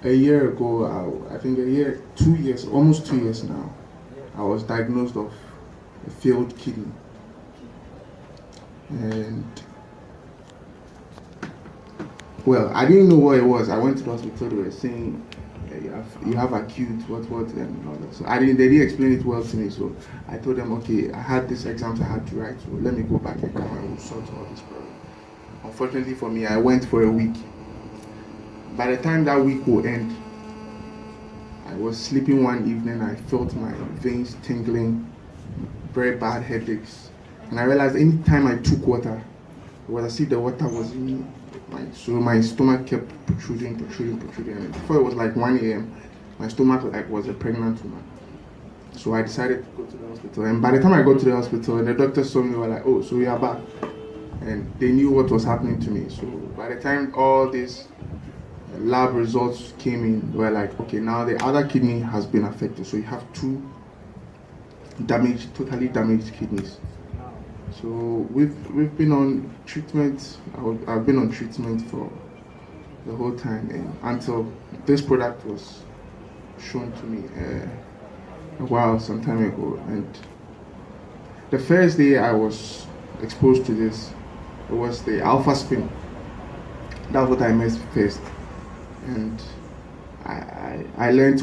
a year ago, I think 2 years, almost 2 years now, I was diagnosed of a failed kidney. And well, I didn't know what it was. I went to the hospital. They were saying you have acute what and all that. So they didn't explain it well to me. So I told them, okay, I had this exams I had to write. So let me go back and come and we'll sort all this problem. Unfortunately for me, I went for a week. By the time that week will end, I was sleeping one evening. I felt my veins tingling, very bad headaches, and I realized any time I took water, it was as if the water was in me. So my stomach kept protruding. And before it was like 1 a.m., my stomach was a pregnant woman. So I decided to go to the hospital. And by the time I got to the hospital and the doctor saw me, they were like, oh, so you are back. And they knew what was happening to me. So by the time all these lab results came in, they were like, okay, now the other kidney has been affected. So you have two totally damaged kidneys. So we've been on treatment. I've been on treatment for the whole time, and until this product was shown to me some time ago. And the first day I was exposed to this, it was the AlphaSpin. That's what I missed first, and I learned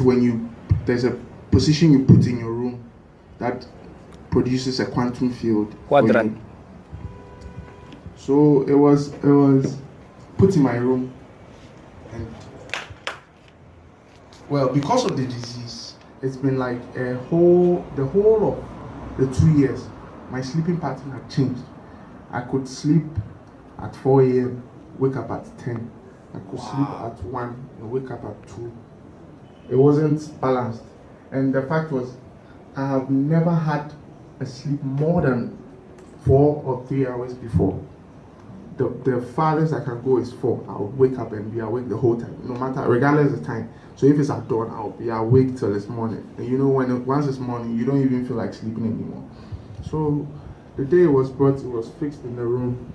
there's a position you put in your room that produces a quantum field. Quadrant. So it was put in my room, and well, because of the disease, it's been like the whole of the 2 years, my sleeping pattern had changed. I could sleep at 4 a.m., wake up at 10. I could sleep at 1 and wake up at 2. It wasn't balanced, and the fact was, I have never had a sleep more than 4 or 3 hours before. The farthest I can go is 4. I'll wake up and be awake the whole time, no matter, regardless of the time. So if it's at dawn, I'll be awake till it's morning. And once it's morning, you don't even feel like sleeping anymore. So the day it was fixed in the room.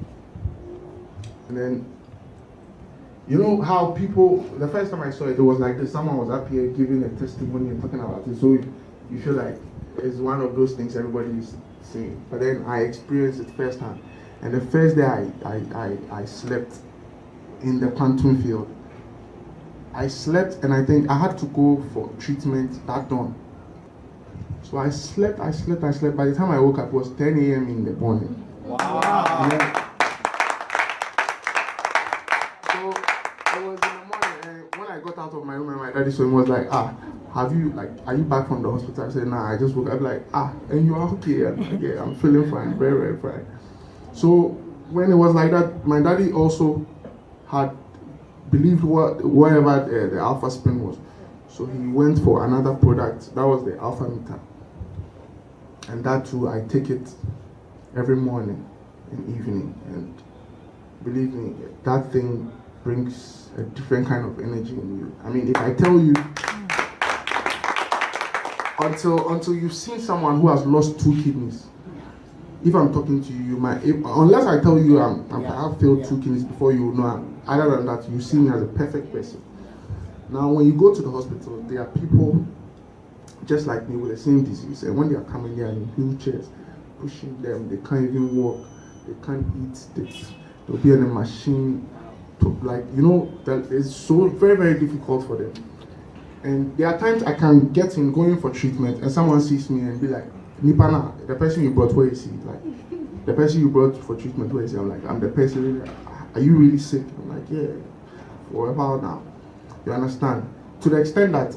And then, you know how people, the first time I saw it, it was like this. Someone was up here giving a testimony and talking about it. So you feel like it's one of those things everybody is saying. But then I experienced it firsthand. And the first day I slept in the quantum field. I slept, and I think I had to go for treatment that dawn. So I slept. By the time I woke up, it was 10 a.m. in the morning. Wow. So it was in the morning, and when I got out of my room, and my daddy saw him, was like, are you back from the hospital? I said, nah, I just woke up. Like, and you are okay? And like, yeah, I'm feeling fine, very, very fine. So when it was like that, my daddy also had believed whatever the AlphaSpin was. So he went for another product. That was the AlphaMeta. And that too, I take it every morning and evening. And believe me, that thing brings a different kind of energy in you. I mean, if I tell you, until you've seen someone who has lost 2 kidneys, if I'm talking to you, unless I tell you I have failed 2 kidneys before you know, other than that, you see me as a perfect person. Now, when you go to the hospital, there are people just like me with the same disease, and when they are coming, they are in wheelchairs, pushing them. They can't even walk. They can't eat. They'll be in a machine. That is so very, very difficult for them. And there are times I can get in going for treatment, and someone sees me and be like, Nipana, the person you brought, where is he? Like, the person you brought for treatment, where is he? I'm like, I'm the person. Are you really sick? I'm like, yeah, for a while now. You understand? To the extent that